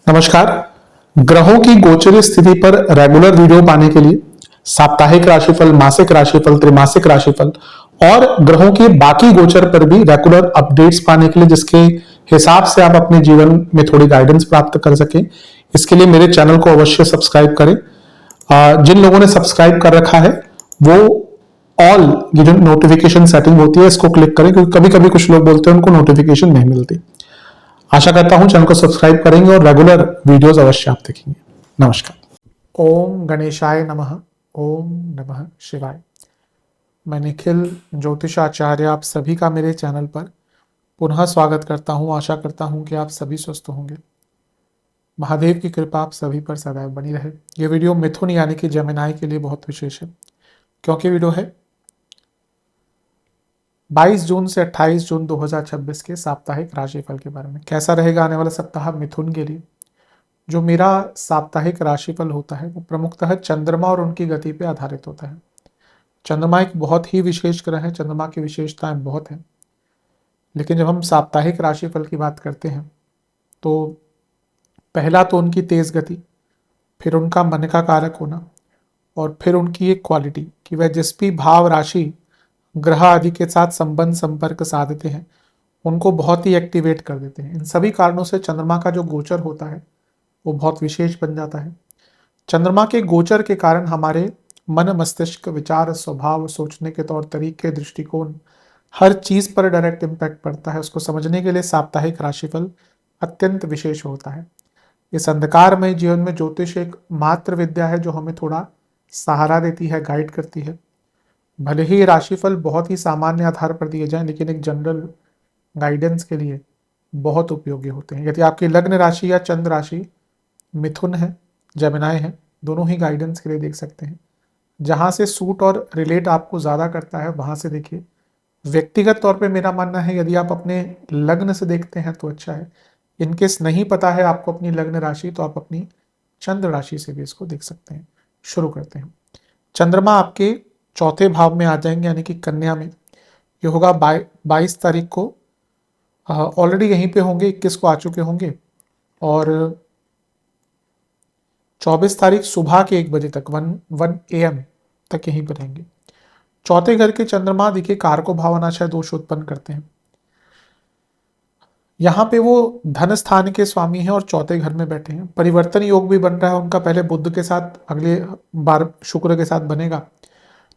नमस्कार। ग्रहों की गोचर स्थिति पर रेगुलर वीडियो पाने के लिए साप्ताहिक राशिफल, मासिक राशिफल, त्रैमासिक राशिफल और ग्रहों के बाकी गोचर पर भी रेगुलर अपडेट्स पाने के लिए, जिसके हिसाब से आप अपने जीवन में थोड़ी गाइडेंस प्राप्त कर सके, इसके लिए मेरे चैनल को अवश्य सब्सक्राइब करें। जिन लोगों ने सब्सक्राइब कर रखा है वो ऑल ये जो नोटिफिकेशन सेटिंग होती है इसको क्लिक करें, क्योंकि कभी कभी कुछ लोग बोलते हैं उनको नोटिफिकेशन नहीं मिलती। आशा करता हूं चैनल को सब्सक्राइब करेंगे और रेगुलर वीडियोस अवश्य आप देखेंगे। नमस्कार। ओम गणेशाय नमः। ओम नमः शिवाय। मैं निखिल ज्योतिषाचार्य आप सभी का मेरे चैनल पर पुनः स्वागत करता हूं। आशा करता हूं कि आप सभी स्वस्थ होंगे। महादेव की कृपा आप सभी पर सदैव बनी रहे। ये वीडियो मिथुन यानी कि जेमिनी के लिए बहुत विशेष है, क्योंकि वीडियो है 22 जून से 28 जून 2026 के साप्ताहिक राशिफल के बारे में। कैसा रहेगा आने वाला सप्ताह मिथुन के लिए। जो मेरा साप्ताहिक राशिफल होता है वो प्रमुखतः चंद्रमा और उनकी गति पे आधारित होता है। चंद्रमा एक बहुत ही विशेष ग्रह है, चंद्रमा की विशेषताएं बहुत हैं। लेकिन जब हम साप्ताहिक राशिफल की बात करते हैं तो पहला तो उनकी तेज गति, फिर उनका मन का कारक होना, और फिर उनकी एक क्वालिटी कि वह जिस भी भाव, राशि, ग्रह आदि के साथ संबंध संपर्क साधते हैं उनको बहुत ही एक्टिवेट कर देते हैं। इन सभी कारणों से चंद्रमा का जो गोचर होता है वो बहुत विशेष बन जाता है। चंद्रमा के गोचर के कारण हमारे मन, मस्तिष्क, विचार, स्वभाव, सोचने के तौर तरीके, दृष्टिकोण, हर चीज पर डायरेक्ट इम्पैक्ट पड़ता है। उसको समझने के लिए साप्ताहिक राशिफल अत्यंत विशेष होता है। इस अंधकारमय जीवन में ज्योतिष एक मात्र विद्या है जो हमें थोड़ा सहारा देती है, गाइड करती है। भले ही ये राशिफल बहुत ही सामान्य आधार पर दिए जाएं, लेकिन एक जनरल गाइडेंस के लिए बहुत उपयोगी होते हैं। यदि आपकी लग्न राशि या चंद्र राशि मिथुन है, जेमिनी है, दोनों ही गाइडेंस के लिए देख सकते हैं। जहां से सूट और रिलेट आपको ज़्यादा करता है वहां से देखिए। व्यक्तिगत तौर पे मेरा मानना है यदि आप अपने लग्न से देखते हैं तो अच्छा है। इनकेस नहीं पता है आपको अपनी लग्न राशि तो आप अपनी चंद्र राशि से भी इसको देख सकते हैं। शुरू करते हैं। चंद्रमा आपके चौथे भाव में आ जाएंगे, यानी कि कन्या में। ये होगा 22 तारीख को। ऑलरेडी यहीं पे होंगे, 21 को आ चुके होंगे और 24 तारीख सुबह के 1 बजे तक 1 AM तक यहीं पर रहेंगे। चौथे घर के चंद्रमा देखिए कारको भावनाशय दोष उत्पन्न करते हैं। यहाँ पे वो धन स्थान के स्वामी हैं और चौथे घर में बैठे हैं। परिवर्तन योग भी बन रहा है उनका, पहले बुध के साथ, अगले बार शुक्र के साथ बनेगा।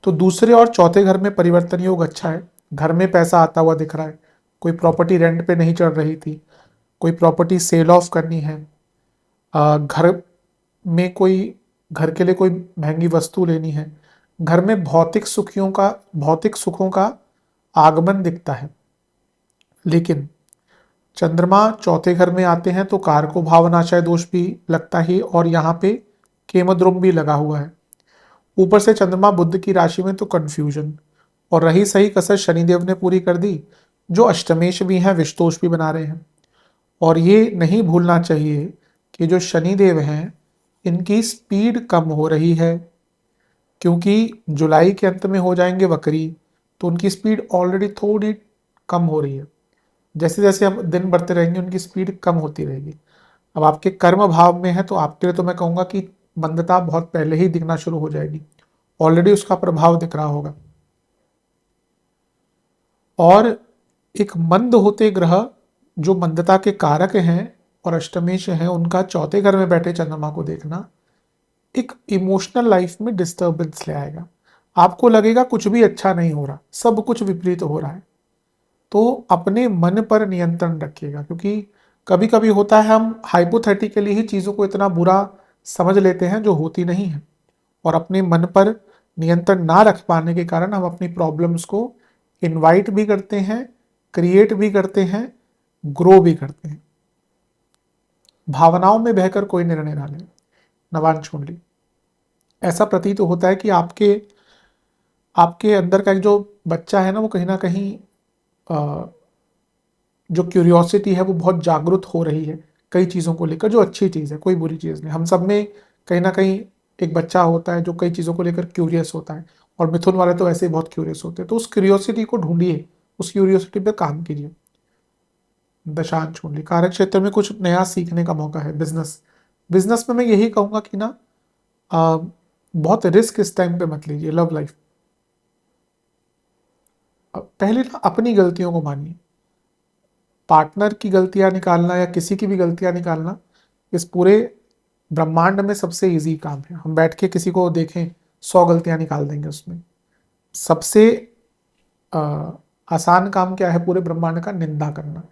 तो दूसरे और चौथे घर में परिवर्तन योग अच्छा है। घर में पैसा आता हुआ दिख रहा है। कोई प्रॉपर्टी रेंट पे नहीं चढ़ रही थी, कोई प्रॉपर्टी सेल ऑफ करनी है, घर में कोई, घर के लिए कोई महंगी वस्तु लेनी है, घर में भौतिक सुखों का आगमन दिखता है। लेकिन चंद्रमा चौथे घर में आते हैं तो कारको भावनाशय दोष भी लगता ही, और यहाँ पे केमद्रुम भी लगा हुआ है। ऊपर से चंद्रमा बुध की राशि में तो कंफ्यूजन, और रही सही कसर शनिदेव ने पूरी कर दी, जो अष्टमेश भी हैं, विषतोष भी बना रहे हैं। और ये नहीं भूलना चाहिए कि जो शनिदेव हैं इनकी स्पीड कम हो रही है, क्योंकि जुलाई के अंत में हो जाएंगे वक्री, तो उनकी स्पीड ऑलरेडी थोड़ी कम हो रही है। जैसे जैसे हम दिन बढ़ते रहेंगे उनकी स्पीड कम होती रहेगी। अब आपके कर्म भाव में है तो आपके लिए तो मैं कहूँगा कि मंदता बहुत पहले ही दिखना शुरू हो जाएगी, ऑलरेडी उसका प्रभाव दिख रहा होगा। और एक मंद होते ग्रह जो मंदता के कारक हैं और अष्टमेश हैं, उनका चौथे घर में बैठे चंद्रमा को देखना एक इमोशनल लाइफ में डिस्टर्बेंस ले आएगा। आपको लगेगा कुछ भी अच्छा नहीं हो रहा, सब कुछ विपरीत हो रहा है। तो अपने मन पर नियंत्रण रखिएगा, क्योंकि कभी कभी होता है हम हाइपोथेटिकली ही चीज़ों को इतना बुरा समझ लेते हैं जो होती नहीं है, और अपने मन पर नियंत्रण ना रख पाने के कारण हम अपनी प्रॉब्लम्स को इनवाइट भी करते हैं, क्रिएट भी करते हैं, ग्रो भी करते हैं। भावनाओं में बहकर कोई निर्णय ना लें। नवांश कुंडली ऐसा प्रतीत होता है कि आपके अंदर का एक जो बच्चा है ना वो कहीं जो क्यूरियोसिटी है वो बहुत जागरूक हो रही है कई चीज़ों को लेकर, जो अच्छी चीज़ है, कोई बुरी चीज़ नहीं। हम सब में कहीं ना कहीं एक बच्चा होता है जो कई चीज़ों को लेकर क्यूरियस होता है, और मिथुन वाले तो ऐसे ही बहुत क्यूरियस होते हैं। तो उस क्यूरियोसिटी को ढूंढिए, उस क्यूरियोसिटी पे काम कीजिए। दशांश कुंडली कार्य क्षेत्र में कुछ नया सीखने का मौका है। बिजनेस बिजनेस में मैं यही कहूंगा कि ना बहुत रिस्क इस टाइम पे मत लीजिए। लव लाइफ, पहले ना अपनी गलतियों को मानिए। पार्टनर की गलतियां निकालना या किसी की भी गलतियां निकालना इस पूरे ब्रह्मांड में सबसे इजी काम है। हम बैठ के किसी को देखें 100 गलतियां निकाल देंगे उसमें। सबसे अ, आसान काम क्या है पूरे ब्रह्मांड का? निंदा करना,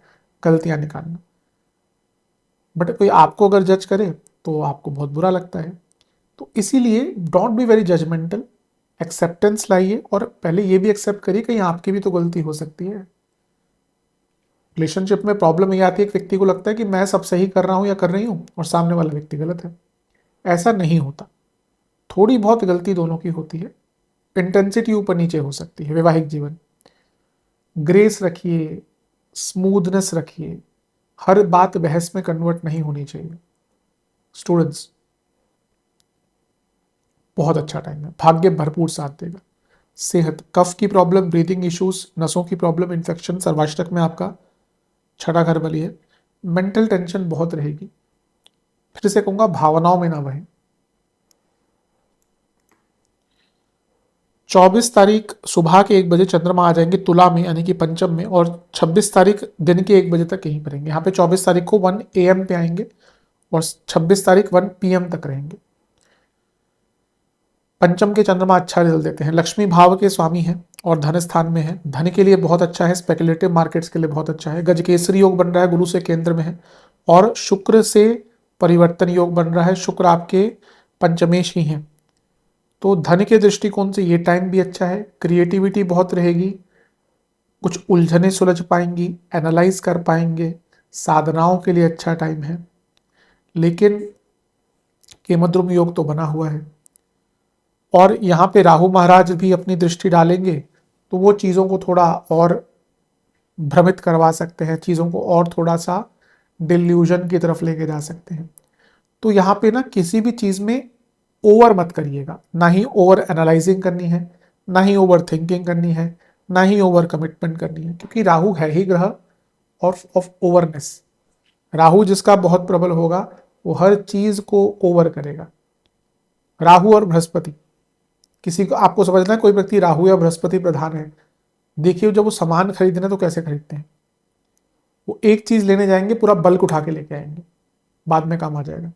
गलतियां निकालना। बट कोई आपको अगर जज करे तो आपको बहुत बुरा लगता है। तो इसीलिए don't be very judgmental, acceptance लाइए और पहले ये भी एक्सेप्ट करिए कहीं आपकी भी तो गलती हो सकती है। रिलेशनशिप में प्रॉब्लम ये आती है, एक व्यक्ति को लगता है कि मैं सब सही कर रहा हूं या कर रही हूं और सामने वाला व्यक्ति गलत है। ऐसा नहीं होता, थोड़ी बहुत गलती दोनों की होती है, इंटेंसिटी ऊपर नीचे हो सकती है। वैवाहिक जीवन, ग्रेस रखिए, स्मूथनेस रखिए, हर बात बहस में कन्वर्ट नहीं होनी चाहिए। स्टूडेंट्स, बहुत अच्छा टाइम है, भाग्य भरपूर साथ देगा। सेहत, कफ की प्रॉब्लम, ब्रीदिंग इश्यूज, नसों की प्रॉब्लम, इन्फेक्शन, सर्वाष्टक में आपका छठा घर बली है। मेंटल टेंशन बहुत रहेगी। फिर से कहूंगा भावनाओं में ना बहें। 24 तारीख सुबह के 1 बजे चंद्रमा आ जाएंगे तुला में, यानी कि पंचम में, और 26 तारीख दिन के 1 बजे तक यहीं पर रहेंगे। यहाँ पे 24 तारीख को 1 AM पे आएंगे और 26 तारीख 1 PM तक रहेंगे। पंचम के चंद्रमा अच्छा रिजल्ट देते हैं। लक्ष्मी भाव के स्वामी हैं और धन स्थान में है, धन के लिए बहुत अच्छा है, स्पेकुलेटिव मार्केट्स के लिए बहुत अच्छा है। गजकेसरी योग बन रहा है, गुरु से केंद्र में है और शुक्र से परिवर्तन योग बन रहा है। शुक्र आपके पंचमेश ही हैं, तो धन के दृष्टिकोण से ये टाइम भी अच्छा है। क्रिएटिविटी बहुत रहेगी, कुछ उलझने सुलझ पाएंगी, एनालाइज कर पाएंगे, साधनाओं के लिए अच्छा टाइम है। लेकिन केमद्रुम योग तो बना हुआ है और यहाँ पे राहु महाराज भी अपनी दृष्टि डालेंगे, तो वो चीज़ों को थोड़ा और भ्रमित करवा सकते हैं, चीज़ों को और थोड़ा सा डिल्यूजन की तरफ लेके जा सकते हैं। तो यहाँ पे ना किसी भी चीज़ में ओवर मत करिएगा, ना ही ओवर एनालाइजिंग करनी है, ना ही ओवर थिंकिंग करनी है, ना ही ओवर कमिटमेंट करनी है, क्योंकि राहु है ही ग्रह ऑफ ओवरनेस। राहु जिसका बहुत प्रबल होगा वो हर चीज को ओवर करेगा। राहु और बृहस्पति, किसी को आपको समझना है, कोई व्यक्ति राहु या बृहस्पति प्रधान है, देखिए जब वो सामान खरीदना तो कैसे खरीदते हैं, वो एक चीज लेने जाएंगे पूरा बल्क उठा के लेके आएंगे, बाद में काम आ जाएगा।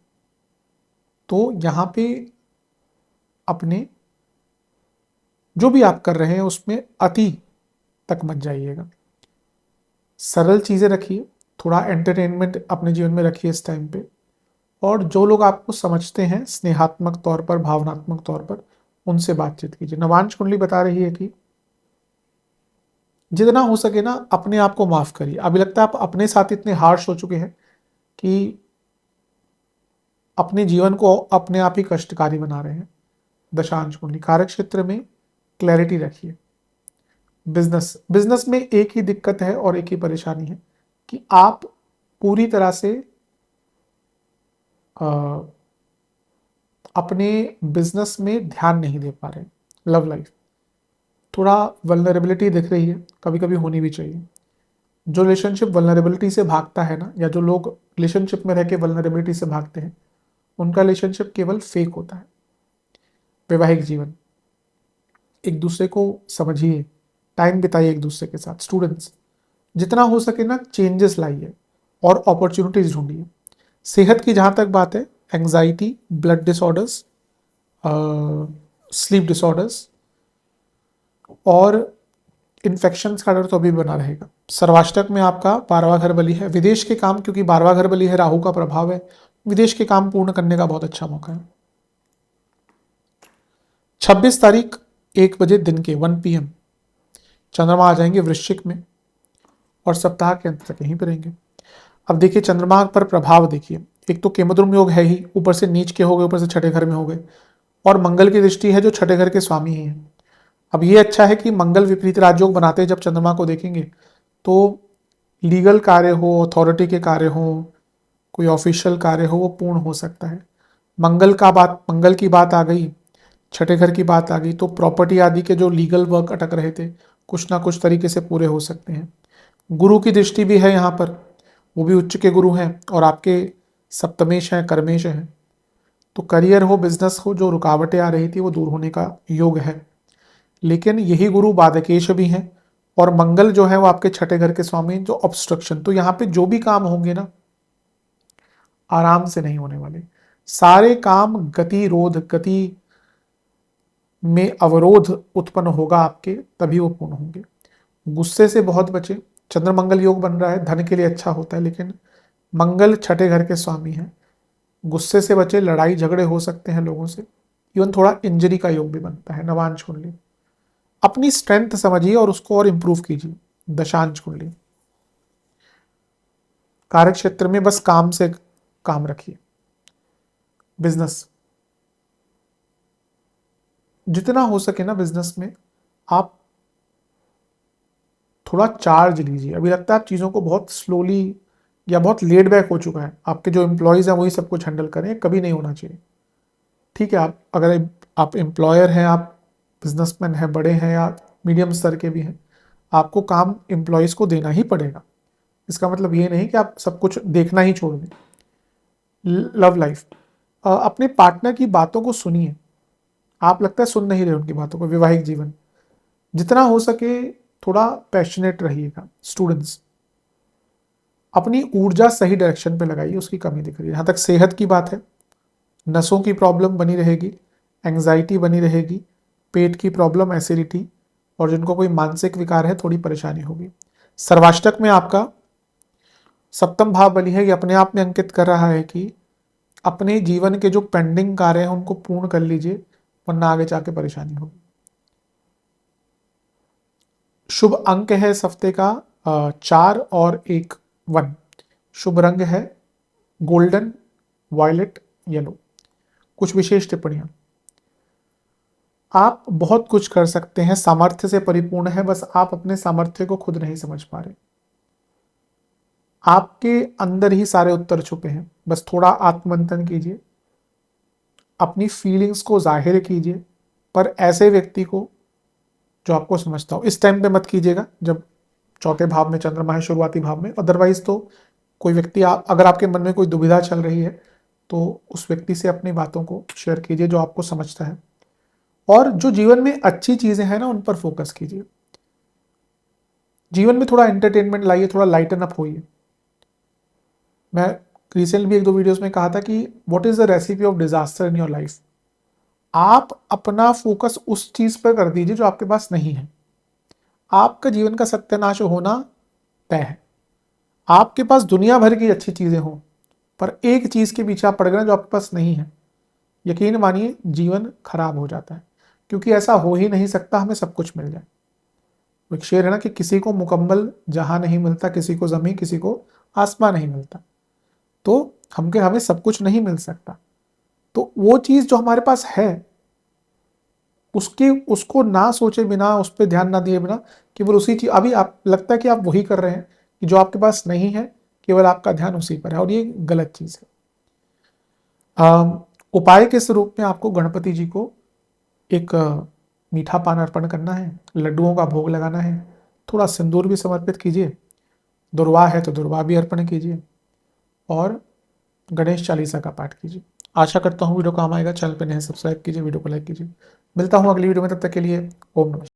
तो यहां पे अपने जो भी आप कर रहे हैं उसमें अति तक मत जाइएगा। सरल चीजें रखिए, थोड़ा एंटरटेनमेंट अपने जीवन में रखिए इस टाइम पे, और जो लोग आपको समझते हैं स्नेहात्मक तौर पर, भावनात्मक तौर पर, उनसे बातचीत कीजिए। नवांश कुंडली बता रही है कि जितना हो सके ना अपने आप को माफ करिए। अभी लगता है आप अपने साथ इतने हार्श हो चुके हैं कि अपने जीवन को अपने आप ही कष्टकारी बना रहे हैं। दशांश कुंडली कार्य क्षेत्र में क्लैरिटी रखिए। बिजनेस में एक ही दिक्कत है और एक ही परेशानी है कि आप पूरी तरह से अपने बिजनेस में ध्यान नहीं दे पा रहे। लव लाइफ, थोड़ा वल्नरेबिलिटी दिख रही है, कभी कभी होनी भी चाहिए। जो रिलेशनशिप वल्नरेबिलिटी से भागता है ना, या जो लोग रिलेशनशिप में रह के वल्नरेबिलिटी से भागते हैं, उनका रिलेशनशिप केवल फेक होता है। वैवाहिक जीवन, एक दूसरे को समझिए, टाइम बिताइए एक दूसरे के साथ। स्टूडेंट्स, जितना हो सके ना चेंजेस लाइए और अपॉर्चुनिटीज ढूंढिए। सेहत की जहां तक बात है, anxiety, blood disorders, sleep disorders और इन्फेक्शन का डर तो अभी बना रहेगा। सर्वाष्टक में आपका 12वां घर बली है। विदेश के काम, क्योंकि 12वां घर बली है, राहु का प्रभाव है, विदेश के काम पूर्ण करने का बहुत अच्छा मौका है। 26 तारीख 1 बजे दिन के 1 PM चंद्रमा आ जाएंगे वृश्चिक में और सप्ताह के अंत तक यहीं पर रहेंगे। अब देखिए चंद्रमा पर प्रभाव देखिए, एक तो केमद्रुम योग है ही, ऊपर से नीच के हो गए, ऊपर से छठे घर में हो गए, और मंगल की दृष्टि है जो छठे घर के स्वामी ही है। अब ये अच्छा है कि मंगल विपरीत राजयोग बनाते हैं, जब चंद्रमा को देखेंगे तो लीगल कार्य हो, अथॉरिटी के कार्य हो, कोई ऑफिशियल कार्य हो, वो पूर्ण हो सकता है। मंगल की बात आ गई, छठे घर की बात आ गई, तो प्रॉपर्टी आदि के जो लीगल वर्क अटक रहे थे कुछ ना कुछ तरीके से पूरे हो सकते हैं। गुरु की दृष्टि भी है यहाँ पर, वो भी उच्च के गुरु हैं और आपके सप्तमेश हैं, कर्मेश हैं। तो करियर हो, बिजनेस हो, जो रुकावटें आ रही थी वो दूर होने का योग है। लेकिन यही गुरु बाधकेश भी हैं और मंगल जो है वो आपके छठे घर के स्वामी, जो ऑब्स्ट्रक्शन। तो यहाँ पे जो भी काम होंगे ना, आराम से नहीं होने वाले। सारे काम गति में अवरोध उत्पन्न होगा आपके, तभी वो पूर्ण होंगे। गुस्से से बहुत बचे। चंद्र मंगल योग बन रहा है, धन के लिए अच्छा होता है, लेकिन मंगल छठे घर के स्वामी हैं। गुस्से से बचे, लड़ाई झगड़े हो सकते हैं लोगों से, इवन थोड़ा इंजरी का योग भी बनता है। नवांश कुंडली अपनी स्ट्रेंथ समझिए और उसको और इंप्रूव कीजिए। दशांश कुंडली कार्य क्षेत्र में बस काम से काम रखिए। बिजनेस जितना हो सके ना, बिजनेस में आप थोड़ा चार्ज लीजिए। अभी लगता है आप चीज़ों को बहुत स्लोली या बहुत लेड बैक हो चुका है। आपके जो एम्प्लॉयज़ हैं वही सब कुछ हैंडल करें, कभी नहीं होना चाहिए। ठीक है, आप अगर आप एम्प्लॉयर हैं, आप बिजनेसमैन हैं, बड़े हैं या मीडियम स्तर के भी हैं, आपको काम एम्प्लॉयज़ को देना ही पड़ेगा। इसका मतलब ये नहीं कि आप सब कुछ देखना ही छोड़ दें। लव लाइफ, अपने पार्टनर की बातों को सुनिए। आप लगता है सुन नहीं रहे उनकी बातों को। वैवाहिक जीवन जितना हो सके थोड़ा पैशनेट रहिएगा। स्टूडेंट्स अपनी ऊर्जा सही डायरेक्शन पे लगाइए, उसकी कमी दिख रही है। जहाँ तक सेहत की बात है, नसों की प्रॉब्लम बनी रहेगी, एंग्जाइटी बनी रहेगी, पेट की प्रॉब्लम, एसिडिटी, और जिनको कोई मानसिक विकार है थोड़ी परेशानी होगी। सर्वाष्टक में आपका सप्तम भाव बनी है, ये अपने आप में अंकित कर रहा है कि अपने जीवन के जो पेंडिंग कार्य हैं उनको पूर्ण कर लीजिए, वरना आगे जाके परेशानी होगी। शुभ अंक है इस हफ्ते का 4 और 1, 1। शुभ रंग है गोल्डन, वायलेट, येलो। कुछ विशेष टिप्पणियां। आप बहुत कुछ कर सकते हैं, सामर्थ्य से परिपूर्ण है, बस आप अपने सामर्थ्य को खुद नहीं समझ पा रहे। आपके अंदर ही सारे उत्तर छुपे हैं, बस थोड़ा आत्ममंथन कीजिए, अपनी फीलिंग्स को जाहिर कीजिए, पर ऐसे व्यक्ति को जो आपको समझता हो। इस टाइम पे मत कीजिएगा जब चौथे भाव में चंद्रमा है, शुरुआती भाव में। अदरवाइज तो कोई व्यक्ति, अगर आपके मन में कोई दुविधा चल रही है तो उस व्यक्ति से अपनी बातों को शेयर कीजिए जो आपको समझता है। और जो जीवन में अच्छी चीजें हैं ना, उन पर फोकस कीजिए। जीवन में थोड़ा एंटरटेनमेंट लाइए, थोड़ा लाइटन अप होइए। मैं रिसेंट भी 1-2 वीडियोस में कहा था कि what is the recipe of disaster in your life. आप अपना फोकस उस चीज पर कर दीजिए जो आपके पास नहीं है। आपका जीवन का सत्यानाश होना तय है। आपके पास दुनिया भर की अच्छी चीजें हों, पर एक चीज के पीछे आप पड़ गए जो आपके पास नहीं है, यकीन मानिए जीवन खराब हो जाता है। क्योंकि ऐसा हो ही नहीं सकता हमें सब कुछ मिल जाए। एक शेर है ना कि किसी को मुकम्मल जहां नहीं मिलता, किसी को जमीन, किसी को आसमान नहीं मिलता। तो हमें सब कुछ नहीं मिल सकता। तो वो चीज जो हमारे पास है, उसको ना सोचे बिना, उस पर ध्यान ना दिए बिना, केवल उसी चीज, अभी आप लगता है कि आप वही कर रहे हैं कि जो आपके पास नहीं है, केवल आपका ध्यान उसी पर है, और ये गलत चीज है। उपाय के स्वरूप में आपको गणपति जी को एक मीठा पान अर्पण करना है, लड्डुओं का भोग लगाना है, थोड़ा सिंदूर भी समर्पित कीजिए, दुर्वा है तो दुर्वा भी अर्पण कीजिए, और गणेश चालीसा का पाठ कीजिए। आशा करता हूँ वीडियो काम आएगा। चैनल पर नए सब्सक्राइब कीजिए, वीडियो को लाइक कीजिए। मिलता हूँ अगली वीडियो में, तब तक के लिए ओम नमः।